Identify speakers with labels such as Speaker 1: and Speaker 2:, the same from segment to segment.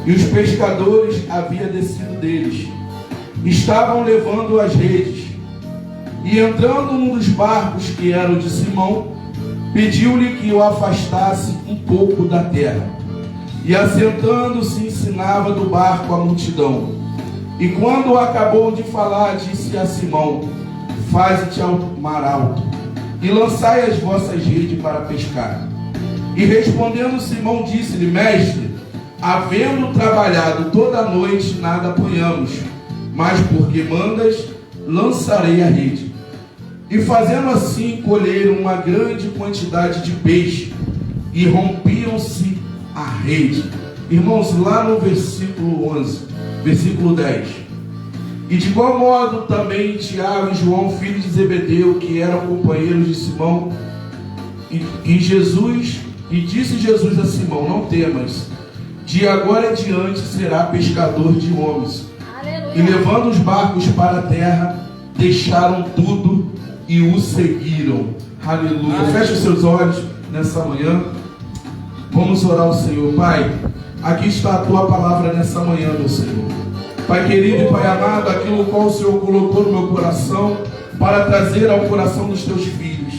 Speaker 1: e os pescadores haviam descido deles. Estavam levando as redes. E entrando num dos barcos que era o de Simão, pediu-lhe que o afastasse um pouco da terra. E assentando-se ensinava do barco a multidão. E quando acabou de falar, disse a Simão: faze-te ao mar alto, e lançai as vossas redes para pescar. E respondendo Simão, disse-lhe: mestre, havendo trabalhado toda a noite, nada apanhamos, mas porque mandas, lançarei a rede. E fazendo assim, colheram uma grande quantidade de peixe, e rompiam-se a rede. Irmãos, lá no versículo 11, versículo 10. E de igual modo também Tiago e João, filhos de Zebedeu, que eram companheiros de Simão, e disse Jesus a Simão: não temas, de agora em diante será pescador de homens. Aleluia. E levando os barcos para a terra, deixaram tudo e o seguiram. Aleluia. Aleluia. Feche os seus olhos nessa manhã. Vamos orar ao Senhor. Pai, aqui está a tua palavra nessa manhã, meu Senhor. Pai querido e Pai amado, aquilo qual o Senhor colocou no meu coração para trazer ao coração dos teus filhos.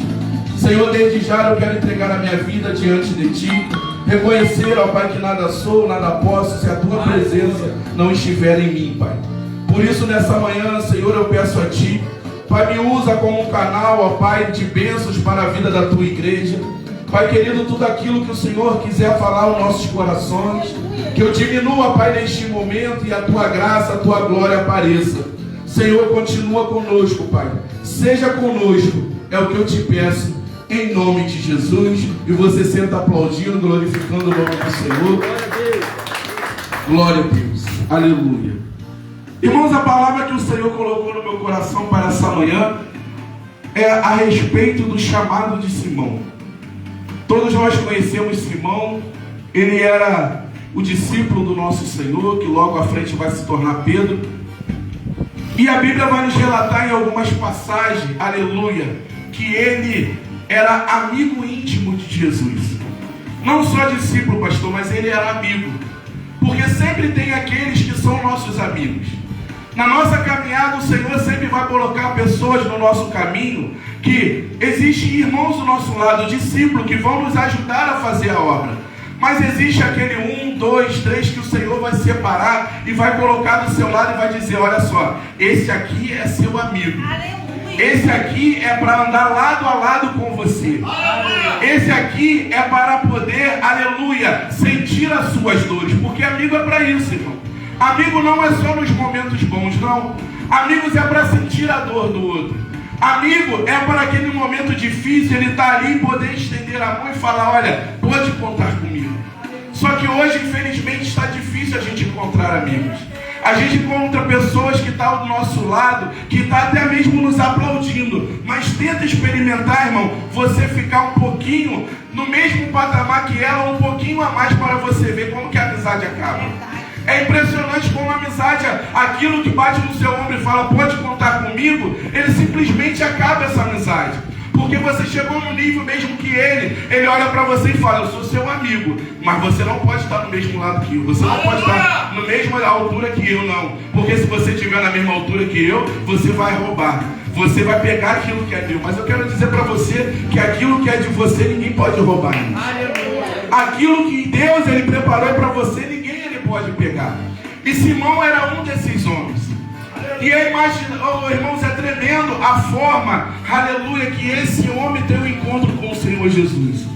Speaker 1: Senhor, desde já eu quero entregar a minha vida diante de Ti, reconhecer, ó Pai, que nada sou, nada posso, se a Tua presença não estiver em mim, Pai. Por isso, nessa manhã, Senhor, eu peço a Ti, Pai, me usa como um canal, ó Pai, de bênçãos para a vida da Tua igreja. Pai querido, tudo aquilo que o Senhor quiser falar aos nossos corações, que eu diminua, Pai, neste momento, e a Tua graça, a Tua glória apareça. Senhor, continua conosco, Pai. Seja conosco, é o que eu te peço, em nome de Jesus. E você senta aplaudindo, glorificando o nome do Senhor. Glória a Deus. Aleluia. Irmãos, a palavra que o Senhor colocou no meu coração para essa manhã é a respeito do chamado de Simão. Todos nós conhecemos Simão. Ele era o discípulo do nosso Senhor, que logo à frente vai se tornar Pedro. E a Bíblia vai nos relatar em algumas passagens, aleluia, que ele era amigo íntimo de Jesus. Não só discípulo, pastor, mas ele era amigo. Porque sempre tem aqueles que são nossos amigos. Na nossa caminhada, o Senhor sempre vai colocar pessoas no nosso caminho, que existem irmãos do nosso lado, discípulos, que vão nos ajudar a fazer a obra. Mas existe aquele 1, 2, 3 que o Senhor vai separar e vai colocar do seu lado e vai dizer: olha só, esse aqui é seu amigo. Esse aqui é para andar lado a lado com você. Esse aqui é para poder, aleluia, sentir as suas dores. Porque amigo é para isso, irmão. Amigo não é só nos momentos bons, não. Amigos é para sentir a dor do outro. Amigo é para aquele momento difícil, ele está ali e poder estender a mão e falar: olha, pode contar comigo. Só que hoje, infelizmente, está difícil a gente encontrar amigos. A gente encontra pessoas que estão do nosso lado, que estão até mesmo nos aplaudindo. Mas tenta experimentar, irmão, você ficar um pouquinho no mesmo patamar que ela, um pouquinho a mais, para você ver como que a amizade acaba. É impressionante como a amizade, aquilo que bate no seu ombro e fala: pode contar comigo, ele simplesmente acaba essa amizade. Porque você chegou no nível mesmo que ele olha para você e fala: eu sou seu amigo, mas você não pode estar no mesmo lado que eu, você não pode estar na mesma altura que eu, não. Porque se você estiver na mesma altura que eu, você vai roubar, você vai pegar aquilo que é meu. Mas eu quero dizer para você que aquilo que é de você, ninguém pode roubar. Aquilo que Deus ele preparou para você, ninguém pode pegar. E Simão era um desses homens. E aí, irmãos, é tremendo a forma, aleluia, que esse homem tem um encontro com o Senhor Jesus.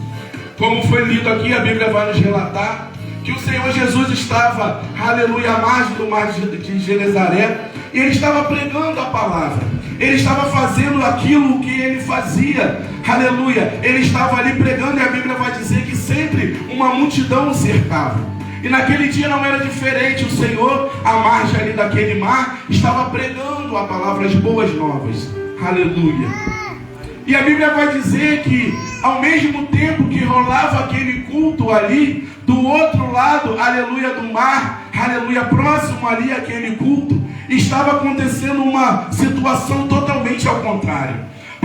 Speaker 1: Como foi lido aqui, a Bíblia vai nos relatar que o Senhor Jesus estava, aleluia, à margem do mar de Genezaré, e ele estava pregando a palavra. Ele estava fazendo aquilo que ele fazia, aleluia. Ele estava ali pregando, e a Bíblia vai dizer que sempre uma multidão o cercava. E naquele dia não era diferente. O Senhor, à margem ali daquele mar, estava pregando a palavra, as boas novas. Aleluia. E a Bíblia vai dizer que, ao mesmo tempo que rolava aquele culto ali, do outro lado, aleluia, do mar, aleluia, próximo ali àquele culto, estava acontecendo uma situação totalmente ao contrário.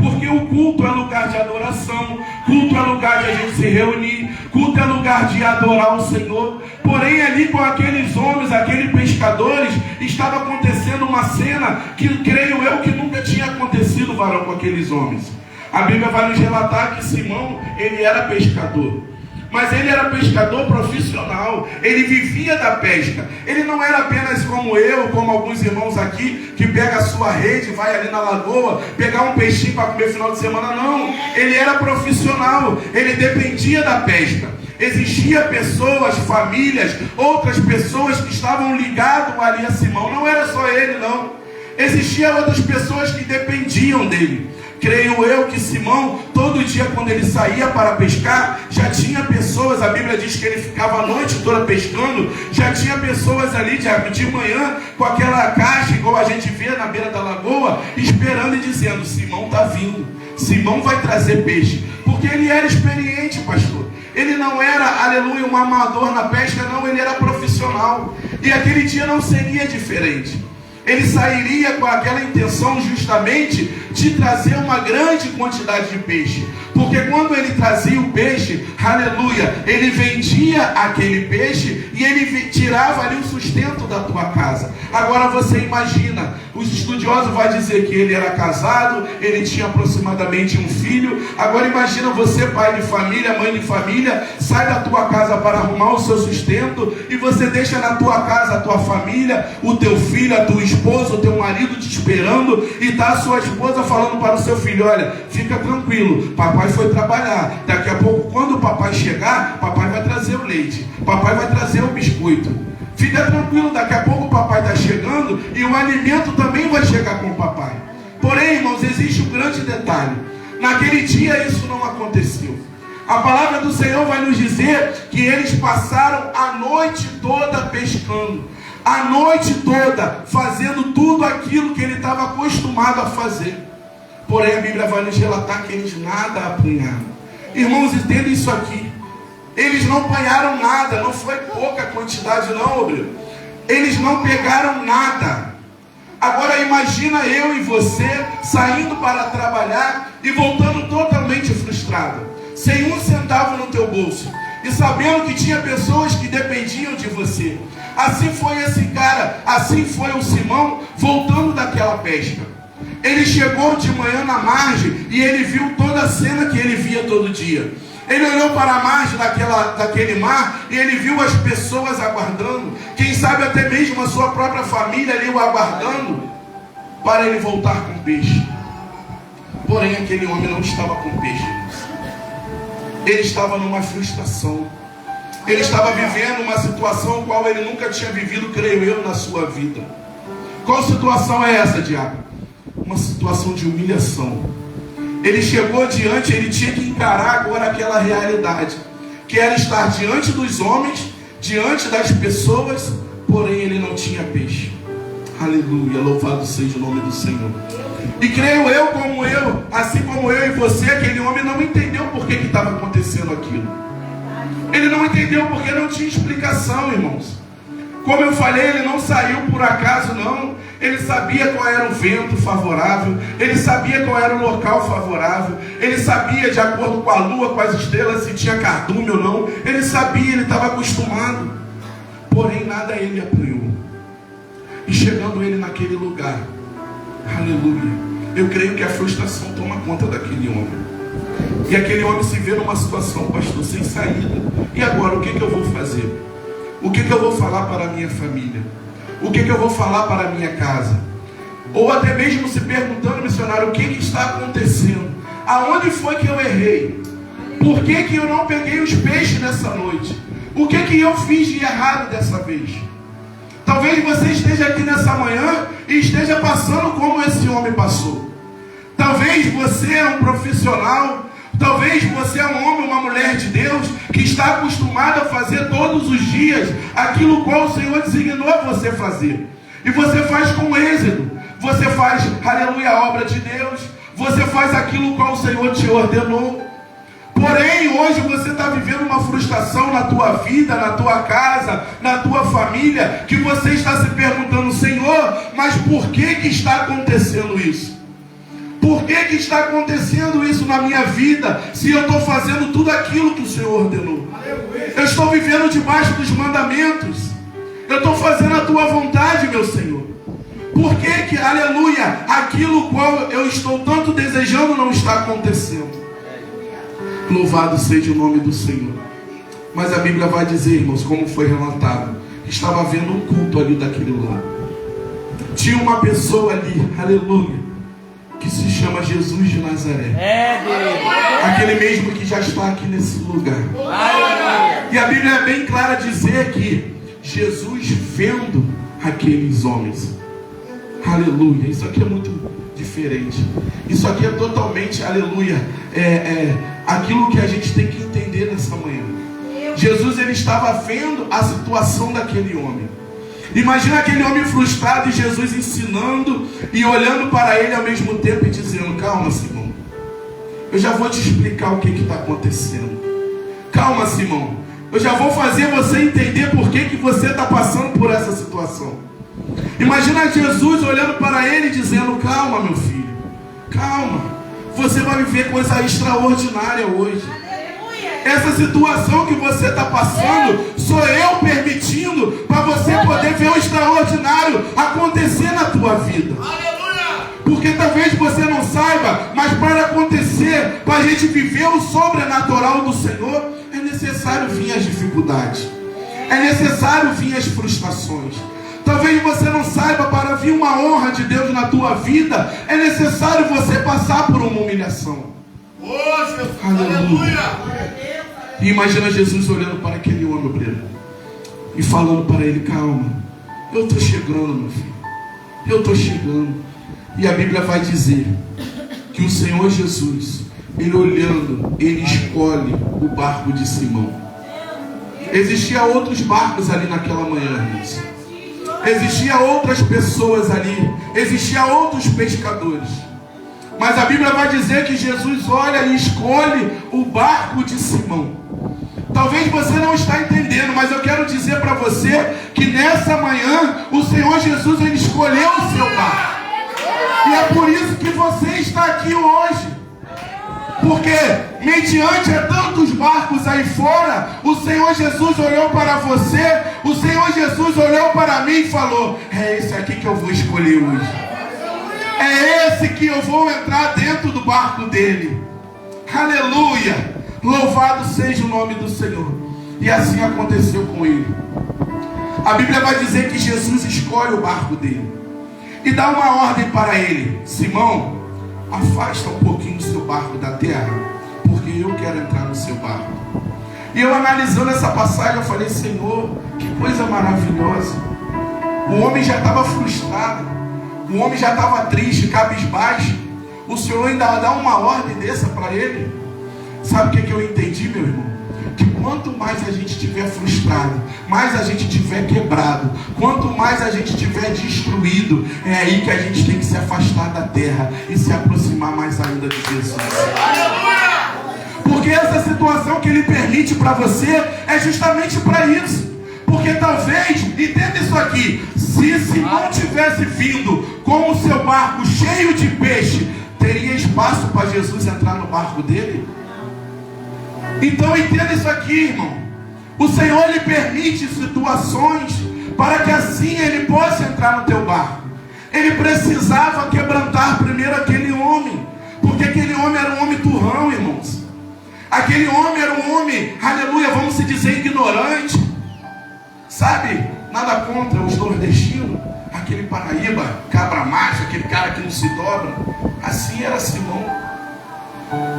Speaker 1: Porque o culto é lugar de adoração, culto é lugar de a gente se reunir, culto é lugar de adorar o Senhor. Porém, ali com aqueles homens, aqueles pescadores, estava acontecendo uma cena que creio eu que nunca tinha acontecido, varão, com aqueles homens. A Bíblia vai nos relatar que Simão, ele era pescador. Mas ele era pescador profissional, ele vivia da pesca. Ele não era apenas como eu, como alguns irmãos aqui, que pega a sua rede, vai ali na lagoa, pegar um peixinho para comer no final de semana. Não, ele era profissional, ele dependia da pesca. Existiam pessoas, famílias, outras pessoas que estavam ligadas ali a Simão. Não era só ele, não. Existiam outras pessoas que dependiam dele. Creio eu que Simão, todo dia quando ele saía para pescar, já tinha pessoas, a Bíblia diz que ele ficava a noite toda pescando, já tinha pessoas ali de manhã, com aquela caixa, igual a gente vê na beira da lagoa, esperando e dizendo: Simão está vindo, Simão vai trazer peixe. Porque ele era experiente, pastor. Ele não era, aleluia, um amador na pesca, não, ele era profissional. E aquele dia não seria diferente. Ele sairia com aquela intenção justamente de trazer uma grande quantidade de peixe. Porque quando ele trazia o peixe, aleluia, ele vendia aquele peixe e ele tirava ali o sustento da tua casa. Agora você imagina, os estudiosos vão dizer que ele era casado, ele tinha aproximadamente um filho. Agora imagina você, pai de família, mãe de família, sai da tua casa para arrumar o seu sustento e você deixa na tua casa a tua família, o teu filho, a tua esposa, o teu marido te esperando, e está a sua esposa falando para o seu filho: olha, fica tranquilo, papai foi trabalhar, daqui a pouco quando o papai chegar, papai vai trazer o leite, papai vai trazer o biscoito, fica tranquilo, daqui a pouco o papai está chegando e o alimento também vai chegar com o papai. Porém, irmãos, existe um grande detalhe: naquele dia isso não aconteceu. A palavra do Senhor vai nos dizer que eles passaram a noite toda pescando, a noite toda fazendo tudo aquilo que ele estava acostumado a fazer. Porém, a Bíblia vai nos relatar que eles nada apanharam. Irmãos, entendam isso aqui. Eles não apanharam nada, não foi pouca quantidade não, obreiro. Eles não pegaram nada. Agora imagina eu e você saindo para trabalhar e voltando totalmente frustrado, sem um centavo no teu bolso, e sabendo que tinha pessoas que dependiam de você. Assim foi esse cara, assim foi o Simão voltando daquela pesca. Ele chegou de manhã na margem e ele viu toda a cena que ele via todo dia. Ele olhou para a margem daquele mar e ele viu as pessoas aguardando, quem sabe até mesmo a sua própria família ali o aguardando, para ele voltar com peixe. Porém, aquele homem não estava com peixe. Ele estava numa frustração. Ele estava vivendo uma situação qual ele nunca tinha vivido, creio eu, na sua vida. Qual situação é essa, diabo? Uma situação de humilhação. Ele chegou diante, ele tinha que encarar agora aquela realidade, que era estar diante dos homens, diante das pessoas, porém ele não tinha peixe. Aleluia, louvado seja o nome do Senhor. E creio eu, assim como eu e você, aquele homem não entendeu por que estava acontecendo aquilo. Ele não entendeu porque não tinha explicação, irmãos. Como eu falei, ele não saiu por acaso, não. Ele sabia qual era o vento favorável, ele sabia qual era o local favorável, ele sabia, de acordo com a lua, com as estrelas, se tinha cardume ou não. Ele sabia, ele estava acostumado. Porém, nada ele apanhou. E chegando ele naquele lugar, aleluia, eu creio que a frustração toma conta daquele homem. E aquele homem se vê numa situação, pastor, sem saída. E agora, o que eu vou fazer? O que eu vou falar para a minha família? O que eu vou falar para a minha casa? Ou até mesmo se perguntando, missionário, o que está acontecendo? Aonde foi que eu errei? Por que eu não peguei os peixes nessa noite? O que eu fiz de errado dessa vez? Talvez você esteja aqui nessa manhã e esteja passando como esse homem passou. Talvez você é um profissional, talvez você é um homem, uma mulher de Deus, que está acostumado a fazer todos os dias aquilo qual o Senhor designou a você fazer. E você faz com êxito. Você faz, aleluia, a obra de Deus. Você faz aquilo qual o Senhor te ordenou. Porém, hoje você está vivendo uma frustração na tua vida, na tua casa, na tua família, que você está se perguntando, Senhor, mas por que está acontecendo isso? Por que está acontecendo isso na minha vida, se eu estou fazendo tudo aquilo que o Senhor ordenou? Eu estou vivendo debaixo dos mandamentos. Eu estou fazendo a tua vontade, meu Senhor. Por que, aleluia, aquilo qual eu estou tanto desejando não está acontecendo? Louvado seja o nome do Senhor. Mas a Bíblia vai dizer, irmãos, como foi relatado, estava havendo um culto ali daquele lado. Tinha uma pessoa ali, aleluia, que se chama Jesus de Nazaré. Aquele mesmo que já está aqui nesse lugar. E a Bíblia é bem clara a dizer que Jesus vendo aqueles homens. Aleluia. Isso aqui é muito diferente. Isso aqui é totalmente, aleluia, aquilo que a gente tem que entender nessa manhã. Jesus, ele estava vendo a situação daquele homem. Imagina aquele homem frustrado e Jesus ensinando e olhando para ele ao mesmo tempo e dizendo: calma, Simão, eu já vou te explicar o que está acontecendo. Calma, Simão, eu já vou fazer você entender por que você está passando por essa situação. Imagina Jesus olhando para ele e dizendo: calma, meu filho, calma, você vai viver coisa extraordinária hoje. Essa situação que você está passando, sou eu permitindo para você poder ver o extraordinário acontecer na tua vida. Porque talvez você não saiba, mas para acontecer, para a gente viver o sobrenatural do Senhor, é necessário vir as dificuldades, é necessário vir as frustrações. Talvez você não saiba, para vir uma honra de Deus na tua vida, é necessário você passar por uma humilhação. Aleluia. E imagina Jesus olhando para aquele homem obreiro e falando para ele: calma, eu estou chegando, meu filho, eu estou chegando. E a Bíblia vai dizer que o Senhor Jesus, ele olhando, ele escolhe o barco de Simão. Existiam outros barcos ali naquela manhã, irmãos. Existiam outras pessoas ali, existiam outros pescadores. Mas a Bíblia vai dizer que Jesus olha e escolhe o barco de Simão. Talvez você não está entendendo, mas eu quero dizer para você que nessa manhã o Senhor Jesus, ele escolheu o seu barco. E é por isso que você está aqui hoje. Porque mediante a tantos barcos aí fora, o Senhor Jesus olhou para você, o Senhor Jesus olhou para mim e falou: é esse aqui que eu vou escolher hoje. É esse que eu vou entrar dentro do barco dele. Aleluia. Louvado seja o nome do Senhor. E assim aconteceu com ele. A Bíblia vai dizer que Jesus escolhe o barco dele e dá uma ordem para ele: Simão, afasta um pouquinho o seu barco da terra, porque eu quero entrar no seu barco. E eu, analisando essa passagem, eu falei: Senhor, que coisa maravilhosa. O homem já estava frustrado, o homem já estava triste, cabisbaixo. O Senhor ainda dá uma ordem dessa para ele. Sabe o que eu entendi, meu irmão? Que quanto mais a gente estiver frustrado, mais a gente estiver quebrado, quanto mais a gente estiver destruído, é aí que a gente tem que se afastar da terra e se aproximar mais ainda de Jesus. Porque essa situação que ele permite para você é justamente para isso. Porque talvez, entenda isso aqui, se Simão tivesse vindo com o seu barco cheio de peixe, teria espaço para Jesus entrar no barco dele? Então entenda isso aqui, irmão. O Senhor, ele permite situações para que assim ele possa entrar no teu barco. Ele precisava quebrantar primeiro aquele homem, porque aquele homem era um homem turrão, irmãos. Aquele homem era um homem, aleluia, vamos se dizer, ignorante. Sabe, nada contra os nordestinos, aquele Paraíba, cabra macho, aquele cara que não se dobra. Assim era Simão.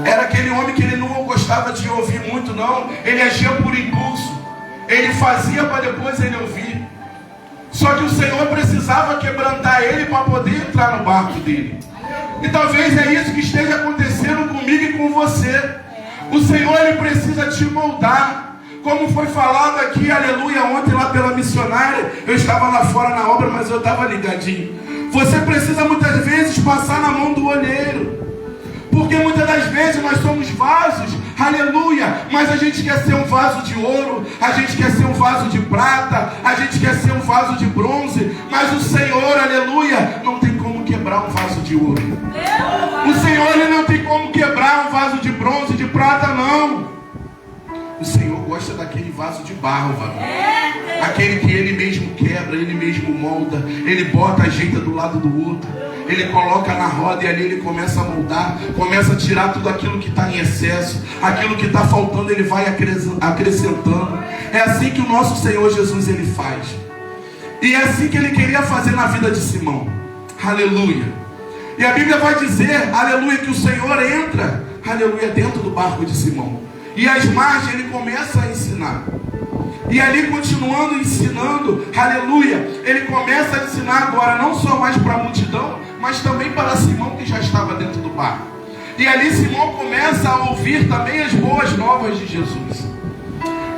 Speaker 1: Era aquele homem que ele não gostava de ouvir muito, não. Ele agia por impulso. Ele fazia para depois ele ouvir. Só que o Senhor precisava quebrantar ele para poder entrar no barco dele. E talvez é isso que esteja acontecendo comigo e com você. O Senhor, ele precisa te moldar. Como foi falado aqui, aleluia, ontem lá pela missionária. Eu estava lá fora na obra, mas eu estava ligadinho. Você precisa muitas vezes passar na mão do olheiro. Porque muitas das vezes nós somos vasos, aleluia, mas a gente quer ser um vaso de ouro, a gente quer ser um vaso de prata, a gente quer ser um vaso de bronze, mas o Senhor, aleluia, não tem como quebrar um vaso de ouro. O vaso de barro, aquele que ele mesmo quebra, ele mesmo molda, ele bota, ajeita do lado do outro, ele coloca na roda e ali ele começa a moldar, começa a tirar tudo aquilo que está em excesso, aquilo que está faltando ele vai acrescentando. É assim que o nosso Senhor Jesus ele faz, e é assim que ele queria fazer na vida de Simão. Aleluia. E a Bíblia vai dizer, aleluia, que o Senhor entra, aleluia, dentro do barco de Simão, e às margens ele começa a ensinar. E ali continuando ensinando, aleluia, ele começa a ensinar agora não só mais para a multidão, mas também para Simão que já estava dentro do barco. E ali Simão começa a ouvir também as boas novas de Jesus.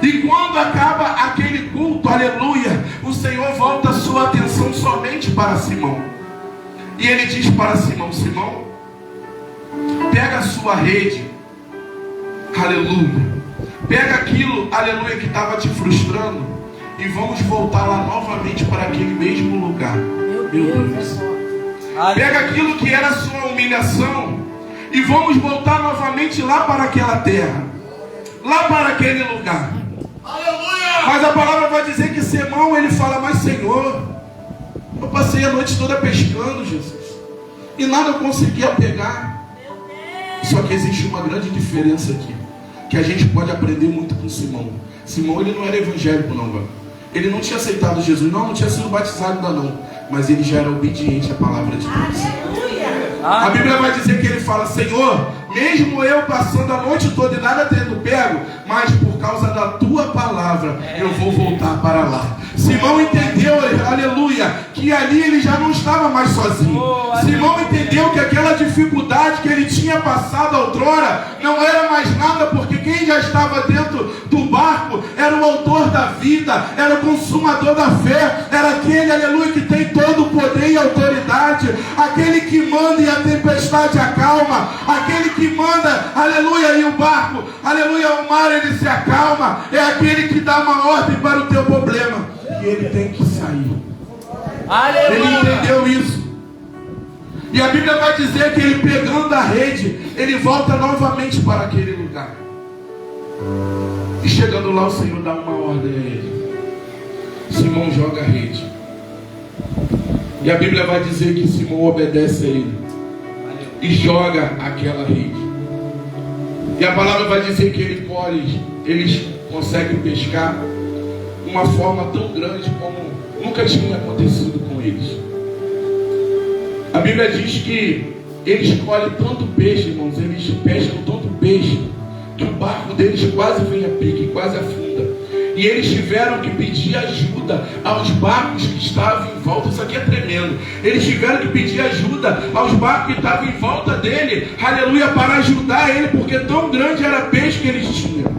Speaker 1: E quando acaba aquele culto, aleluia, o Senhor volta a sua atenção somente para Simão. E ele diz para Simão: Simão, pega a sua rede, aleluia, pega aquilo, aleluia, que estava te frustrando, e vamos voltar lá novamente para aquele mesmo lugar. Meu Deus. Pega aquilo que era a sua humilhação, e vamos voltar novamente lá para aquela terra, lá para aquele lugar. Aleluia. Mas a palavra vai dizer que Simão, ele fala: mas Senhor, eu passei a noite toda pescando, Jesus, e nada eu conseguia pegar. Só que existe uma grande diferença aqui, que a gente pode aprender muito com Simão. Simão, ele não era evangélico não, mano. Ele não tinha aceitado Jesus, não tinha sido batizado ainda não, mas ele já era obediente à palavra de Deus. A Bíblia vai dizer que ele fala: Senhor, mesmo eu passando a noite toda e nada tendo pego, mas por causa da tua palavra eu vou voltar para lá. Simão entendeu, aleluia, que ali ele já não estava mais sozinho. Simão entendeu que aquela dificuldade que ele tinha passado outrora não era mais nada, porque quem já estava dentro do barco era o autor da vida, era o consumador da fé, era aquele, aleluia, que tem todo o poder e autoridade, aquele que manda e a tempestade acalma, aquele que manda, aleluia, e o barco, aleluia, o mar ele se acalma, é aquele que dá uma ordem para o teu problema, e ele tem que sair. Aleluia. Ele entendeu isso. E a Bíblia vai dizer que ele, pegando a rede, ele volta novamente para aquele lugar. E chegando lá, o Senhor dá uma ordem a ele: Simão, joga a rede. E a Bíblia vai dizer que Simão obedece a ele e joga aquela rede. E a palavra vai dizer que eles conseguem pescar uma forma tão grande como nunca tinha acontecido com eles. A Bíblia diz que eles colhem tanto peixe, irmãos, eles pescam tanto peixe, que o barco deles quase vem a pique, quase afunda. E eles tiveram que pedir ajuda aos barcos que estavam em volta. Isso aqui é tremendo. Eles tiveram que pedir ajuda aos barcos que estavam em volta dele, aleluia, para ajudar ele, porque tão grande era o peixe que eles tinham.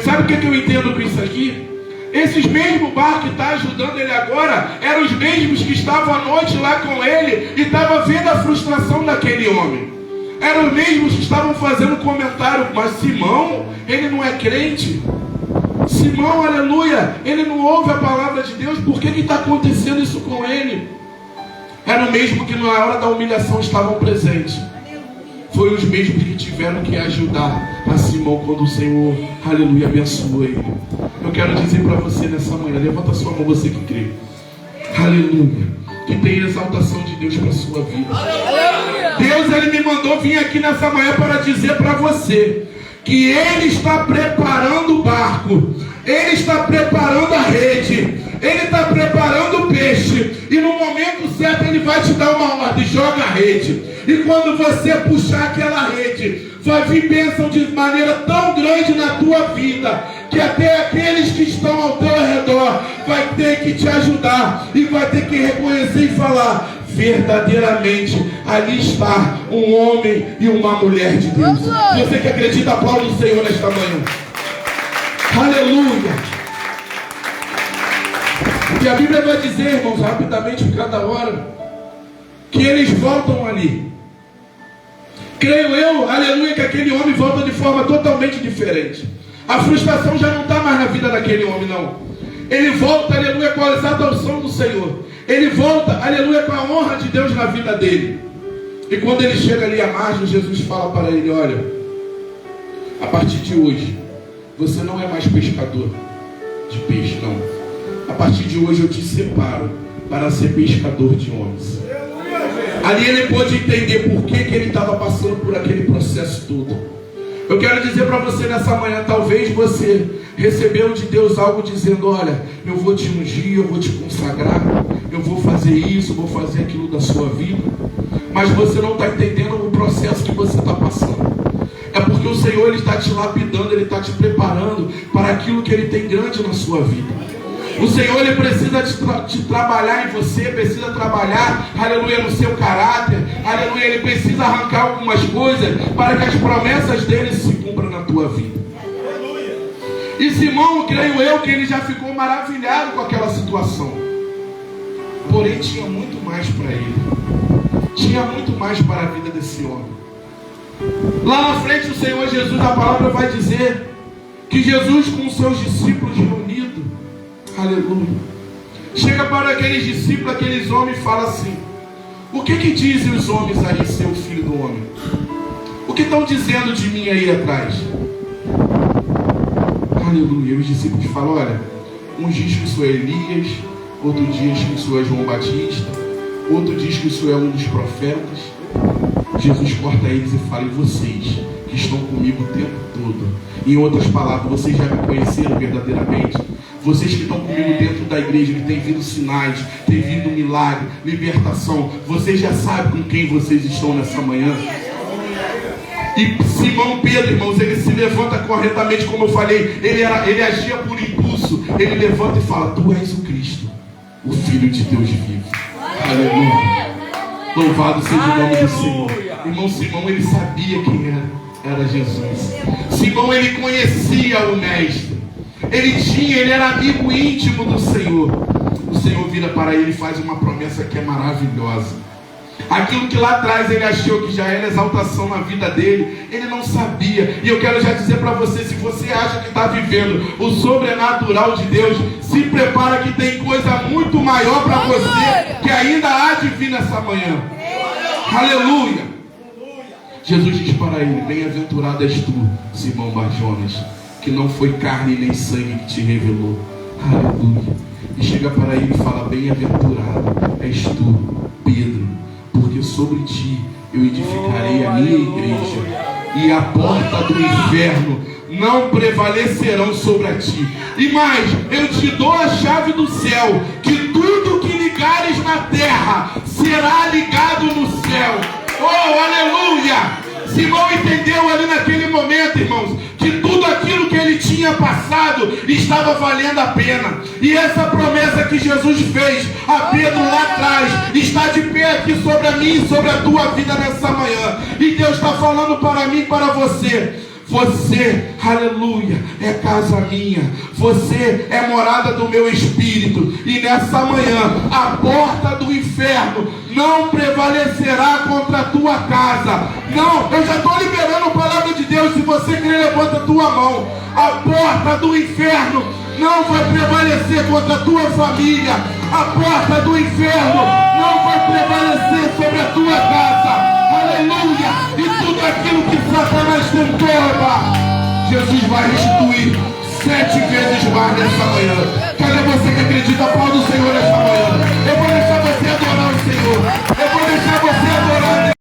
Speaker 1: Sabe o que eu entendo com isso aqui? Esses mesmos barcos que estão ajudando ele agora eram os mesmos que estavam à noite lá com ele e estavam vendo a frustração daquele homem. Eram os mesmos que estavam fazendo comentário: mas Simão, ele não é crente. Simão, aleluia, ele não ouve a palavra de Deus. Por que está acontecendo isso com ele? Era o mesmo que na hora da humilhação estavam presentes. Foi os mesmos que tiveram que ajudar a Simão quando o Senhor, aleluia, abençoou ele. Eu quero dizer para você nessa manhã, levanta sua mão, você que crê, aleluia, que tem exaltação de Deus para a sua vida. Aleluia. Deus, ele me mandou vir aqui nessa manhã para dizer para você que ele está preparando o barco, ele está preparando a rede, ele está preparando o peixe, e no momento certo ele vai te dar uma ordem: joga a rede. E quando você puxar aquela rede, vai vir bênção de maneira tão grande na tua vida, que até aqueles que estão ao teu redor vai ter que te ajudar, e vai ter que reconhecer e falar: verdadeiramente ali está um homem e uma mulher de Deus. Você que acredita, aplaude o Senhor nesta manhã. Aleluia. E a Bíblia vai dizer, irmãos, rapidamente, em cada hora, que eles voltam ali. Creio eu, aleluia, que aquele homem volta de forma totalmente diferente. A frustração já não está mais na vida daquele homem, não. Ele volta, aleluia, com a exaltação do Senhor. Ele volta, aleluia, com a honra de Deus na vida dele. E quando ele chega ali à margem, Jesus fala para ele: olha, a partir de hoje, você não é mais pescador de peixe, não. A partir de hoje eu te separo para ser pescador de homens. Ali ele pôde entender por que ele estava passando por aquele processo todo. Eu quero dizer para você nessa manhã, talvez você recebeu de Deus algo dizendo: olha, eu vou te ungir, eu vou te consagrar, eu vou fazer isso, vou fazer aquilo da sua vida. Mas você não está entendendo o processo que você está passando. É porque o Senhor, Ele está te lapidando, Ele está te preparando para aquilo que Ele tem grande na sua vida. O Senhor, Ele precisa te trabalhar em você, precisa trabalhar, aleluia, no seu caráter, aleluia, Ele precisa arrancar algumas coisas para que as promessas dEle se cumpram na tua vida. E Simão, creio eu, que ele já ficou maravilhado com aquela situação. Porém, tinha muito mais para ele. Tinha muito mais para a vida desse homem. Lá na frente, o Senhor Jesus, a palavra vai dizer que Jesus, com os seus discípulos reunidos, aleluia, chega para aqueles discípulos, aqueles homens, e fala assim: o que dizem os homens aí, seu filho do homem? O que estão dizendo de mim aí atrás? Aleluia. E os discípulos falam: olha, uns diz que isso é Elias, outro diz que isso é João Batista, outro diz que isso é um dos profetas. Jesus corta eles e fala: e vocês que estão comigo o tempo todo? Em outras palavras, vocês já me conheceram verdadeiramente? Vocês que estão comigo dentro da igreja, que tem vindo sinais, tem vindo milagre, libertação, vocês já sabem com quem vocês estão nessa manhã? E Simão Pedro, irmãos, ele se levanta corretamente, como eu falei, ele agia por impulso. Ele levanta e fala: tu és o Cristo, o Filho de Deus vivo. Aleluia. Louvado seja o nome do Senhor. Irmão, Simão, ele sabia quem era Jesus. Simão, ele conhecia o Mestre. Ele era amigo íntimo do Senhor. O Senhor vira para ele e faz uma promessa que é maravilhosa. Aquilo que lá atrás ele achou que já era exaltação na vida dele, ele não sabia. E eu quero já dizer para você: se você acha que está vivendo o sobrenatural de Deus, se prepara que tem coisa muito maior para você, que ainda há de vir nessa manhã. Aleluia. Jesus diz para ele: bem-aventurado és tu, Simão Barjonas, que não foi carne nem sangue que te revelou. Aleluia. E chega para ele e fala: bem-aventurado és tu, Pedro, porque sobre ti eu edificarei a minha igreja, e a porta do inferno não prevalecerão sobre ti. E mais, eu te dou a chave do céu, que tudo que ligares na terra será ligado no céu. Oh, aleluia! Simão entendeu ali naquele momento, irmãos, que tudo aquilo que ele tinha passado estava valendo a pena. E essa promessa que Jesus fez a Pedro lá atrás está de pé aqui sobre a mim e sobre a tua vida nessa manhã. E Deus está falando para mim e para você: você, aleluia, é casa minha. Você é morada do meu Espírito. E nessa manhã, a porta do inferno não prevalecerá contra a tua casa. Não, eu já estou liberando a palavra de Deus. Se você crer, levanta a tua mão. A porta do inferno não vai prevalecer contra a tua família. A porta do inferno não vai prevalecer sobre a tua casa. Aleluia! E tudo aquilo que Satanás tentou roubar, Jesus vai restituir 7 vezes mais nessa manhã. Cadê você que acredita? Aplauda o Senhor nessa manhã. Eu vou deixar você adorar o Senhor. Eu vou deixar você adorar